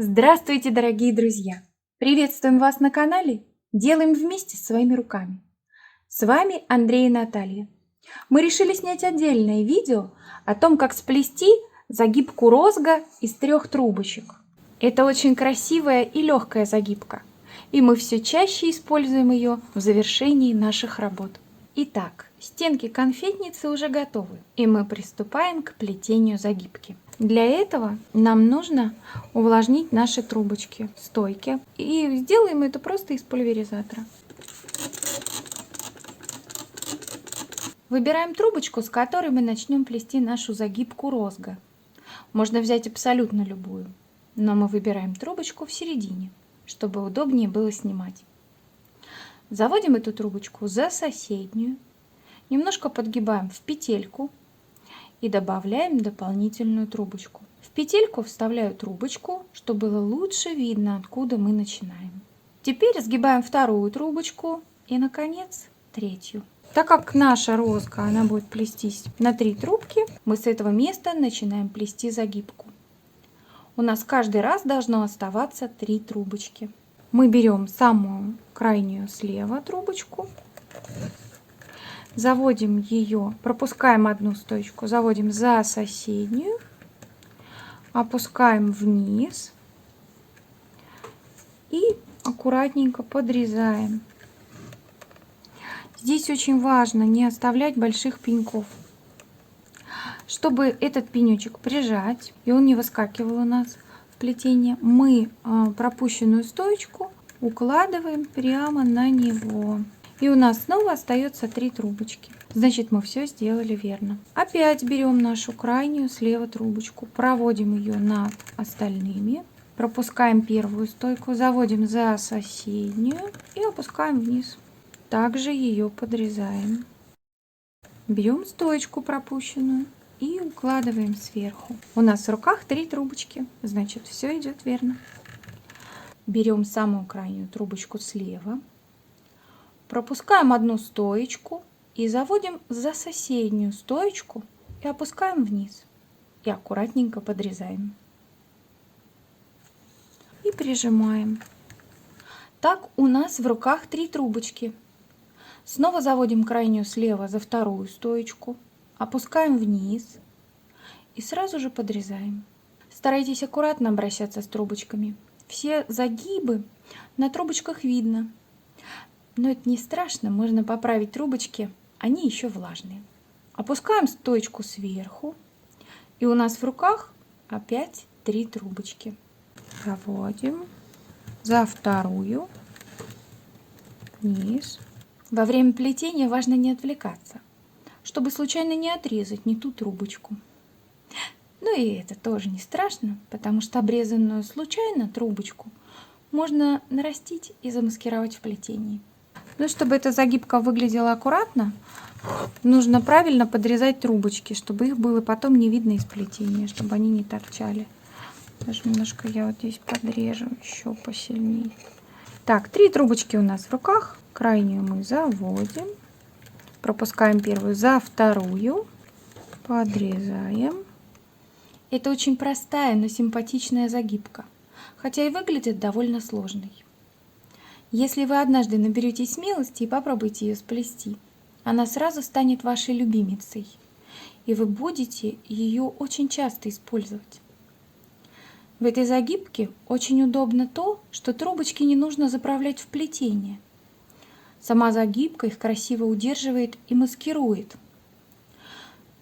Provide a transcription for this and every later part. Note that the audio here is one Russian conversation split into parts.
Здравствуйте, дорогие друзья! Приветствуем вас на канале «Делаем вместе своими руками». С вами Андрей и Наталья. Мы решили снять отдельное видео о том, как сплести загибку розга из 3 трубочек. Это очень красивая и легкая загибка, и мы все чаще используем ее в завершении наших работ. Итак, стенки конфетницы уже готовы, и мы приступаем к плетению загибки. Для этого нам нужно увлажнить наши трубочки, стойки, и сделаем это просто из пульверизатора. Выбираем трубочку, с которой мы начнем плести нашу загибку розга. Можно взять абсолютно любую, но мы выбираем трубочку в середине, чтобы удобнее было снимать. Заводим эту трубочку за соседнюю, немножко подгибаем в петельку и добавляем дополнительную трубочку. В петельку вставляю трубочку, чтобы было лучше видно, откуда мы начинаем. Теперь сгибаем вторую трубочку и, наконец, третью. Так как наша розга, она будет плестись на 3 трубки, мы с этого места начинаем плести загибку. У нас каждый раз должно оставаться 3 трубочки. Мы берем самую крайнюю слева трубочку, заводим ее, пропускаем одну стоечку, заводим за соседнюю, опускаем вниз и аккуратненько подрезаем. Здесь очень важно не оставлять больших пеньков, чтобы этот пенечек прижать и он не выскакивал у нас в плетение. Мы пропущенную стоечку укладываем прямо на него. И у нас снова остается 3 трубочки. Значит, мы все сделали верно. Опять берем нашу крайнюю слева трубочку, проводим ее над остальными, пропускаем первую стойку, заводим за соседнюю и опускаем вниз. Также ее подрезаем. Берем стоечку пропущенную и укладываем сверху. У нас в руках 3 трубочки, значит, все идет верно. Берем самую крайнюю трубочку слева, пропускаем одну стоечку и заводим за соседнюю стоечку и опускаем вниз. И аккуратненько подрезаем. И прижимаем. Так у нас в руках 3 трубочки. Снова заводим крайнюю слева за вторую стоечку, опускаем вниз и сразу же подрезаем. Старайтесь аккуратно обращаться с трубочками. Все загибы на трубочках видно. Но это не страшно, можно поправить трубочки, они еще влажные. Опускаем стоечку сверху, и у нас в руках опять 3 трубочки. Заводим за вторую, вниз. Во время плетения важно не отвлекаться, чтобы случайно не отрезать не ту трубочку. Ну и это тоже не страшно, потому что обрезанную случайно трубочку можно нарастить и замаскировать в плетении. Но чтобы эта загибка выглядела аккуратно, нужно правильно подрезать трубочки, чтобы их было потом не видно из плетения, чтобы они не торчали. Даже немножко я вот здесь подрежу еще посильнее. Так, 3 трубочки у нас в руках. Крайнюю мы заводим, пропускаем первую за вторую, подрезаем. Это очень простая, но симпатичная загибка, хотя и выглядит довольно сложной. Если вы однажды наберетесь смелости и попробуйте ее сплести, она сразу станет вашей любимицей, и вы будете ее очень часто использовать. В этой загибке очень удобно то, что трубочки не нужно заправлять в плетение. Сама загибка их красиво удерживает и маскирует.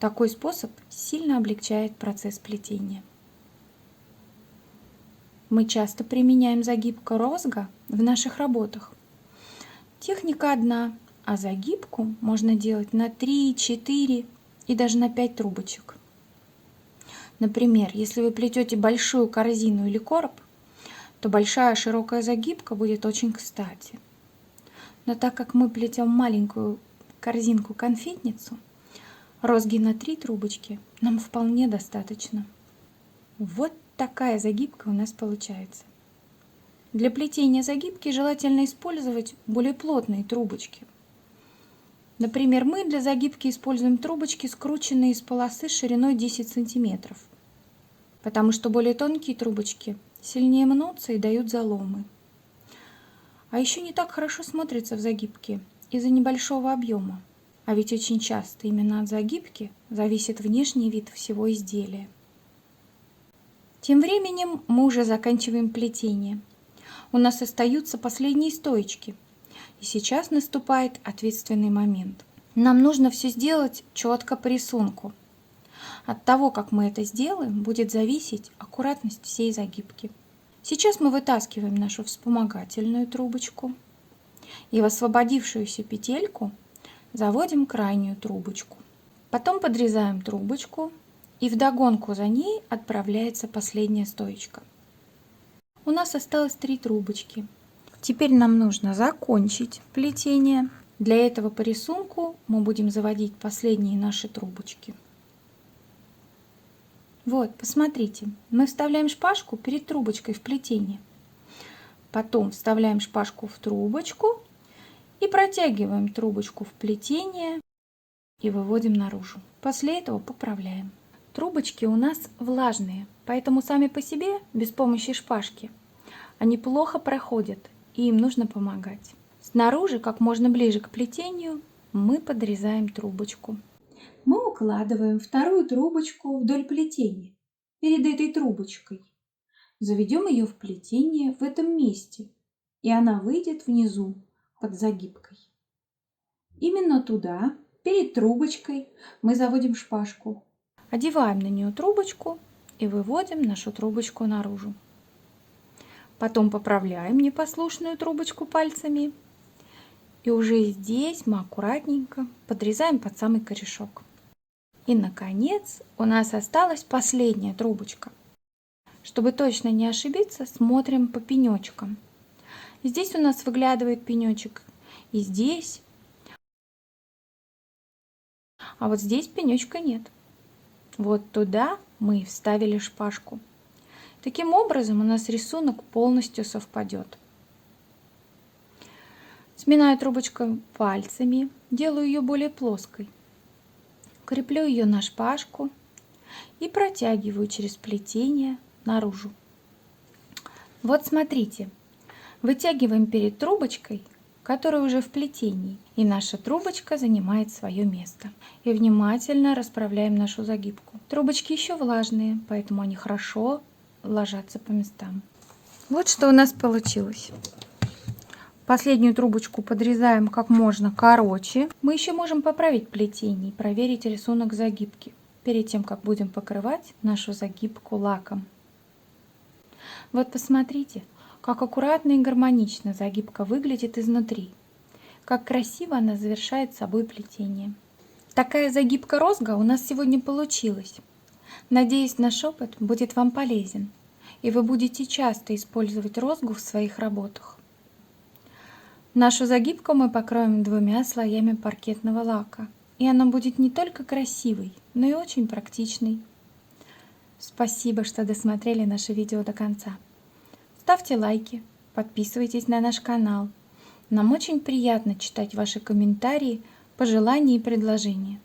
Такой способ сильно облегчает процесс плетения. Мы часто применяем загибку розга в наших работах. Техника одна, а загибку можно делать на 3, 4 и даже на 5 трубочек. Например, если вы плетете большую корзину или короб, то большая широкая загибка будет очень кстати. Но так как мы плетем маленькую корзинку-конфетницу, розги на 3 трубочки нам вполне достаточно. Вот такая загибка у нас получается. Для плетения загибки желательно использовать более плотные трубочки. Например, мы для загибки используем трубочки, скрученные из полосы шириной 10 см, потому что более тонкие трубочки сильнее мнутся и дают заломы. А еще не так хорошо смотрится в загибке из-за небольшого объема. А ведь очень часто именно от загибки зависит внешний вид всего изделия. Тем временем мы уже заканчиваем плетение. У нас остаются последние стоечки. И сейчас наступает ответственный момент. Нам нужно все сделать четко по рисунку. От того, как мы это сделаем, будет зависеть аккуратность всей загибки. Сейчас мы вытаскиваем нашу вспомогательную трубочку и в освободившуюся петельку заводим крайнюю трубочку. Потом подрезаем трубочку, и вдогонку за ней отправляется последняя стоечка. У нас осталось 3 трубочки. Теперь нам нужно закончить плетение. Для этого по рисунку мы будем заводить последние наши трубочки. Вот, посмотрите, мы вставляем шпажку перед трубочкой в плетение. Потом вставляем шпажку в трубочку и протягиваем трубочку в плетение и выводим наружу. После этого поправляем. Трубочки у нас влажные, поэтому сами по себе, без помощи шпажки, они плохо проходят, и им нужно помогать. Снаружи, как можно ближе к плетению, мы подрезаем трубочку. Мы укладываем вторую трубочку вдоль плетения, перед этой трубочкой. Заведем ее в плетение в этом месте, и она выйдет внизу, под загибкой. Именно туда, перед трубочкой, мы заводим шпажку. Одеваем на нее трубочку и выводим нашу трубочку наружу. Потом поправляем непослушную трубочку пальцами. И уже здесь мы аккуратненько подрезаем под самый корешок. И, наконец, у нас осталась последняя трубочка. Чтобы точно не ошибиться, смотрим по пенечкам. Здесь у нас выглядывает пенечек, и здесь. А вот здесь пенечка нет. Вот туда мы и вставили шпажку. Таким образом у нас рисунок полностью совпадет. Сминаю трубочку пальцами, делаю ее более плоской. Креплю ее на шпажку и протягиваю через плетение наружу. Вот смотрите, вытягиваем перед трубочкой, которая уже в плетении, и наша трубочка занимает свое место. И внимательно расправляем нашу загибку. Трубочки еще влажные, поэтому они хорошо ложатся по местам. Вот что у нас получилось. Последнюю трубочку подрезаем как можно короче. Мы еще можем поправить плетение и проверить рисунок загибки перед тем, как будем покрывать нашу загибку лаком. Вот посмотрите, как аккуратно и гармонично загибка выглядит изнутри. Как красиво она завершает собой плетение. Такая загибка розга у нас сегодня получилась. Надеюсь, наш опыт будет вам полезен, и вы будете часто использовать розгу в своих работах. Нашу загибку мы покроем 2 слоями паркетного лака, и она будет не только красивой, но и очень практичной. Спасибо, что досмотрели наше видео до конца. Ставьте лайки, подписывайтесь на наш канал. Нам очень приятно читать ваши комментарии, пожелания и предложения.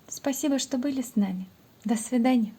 Спасибо, что были с нами. До свидания.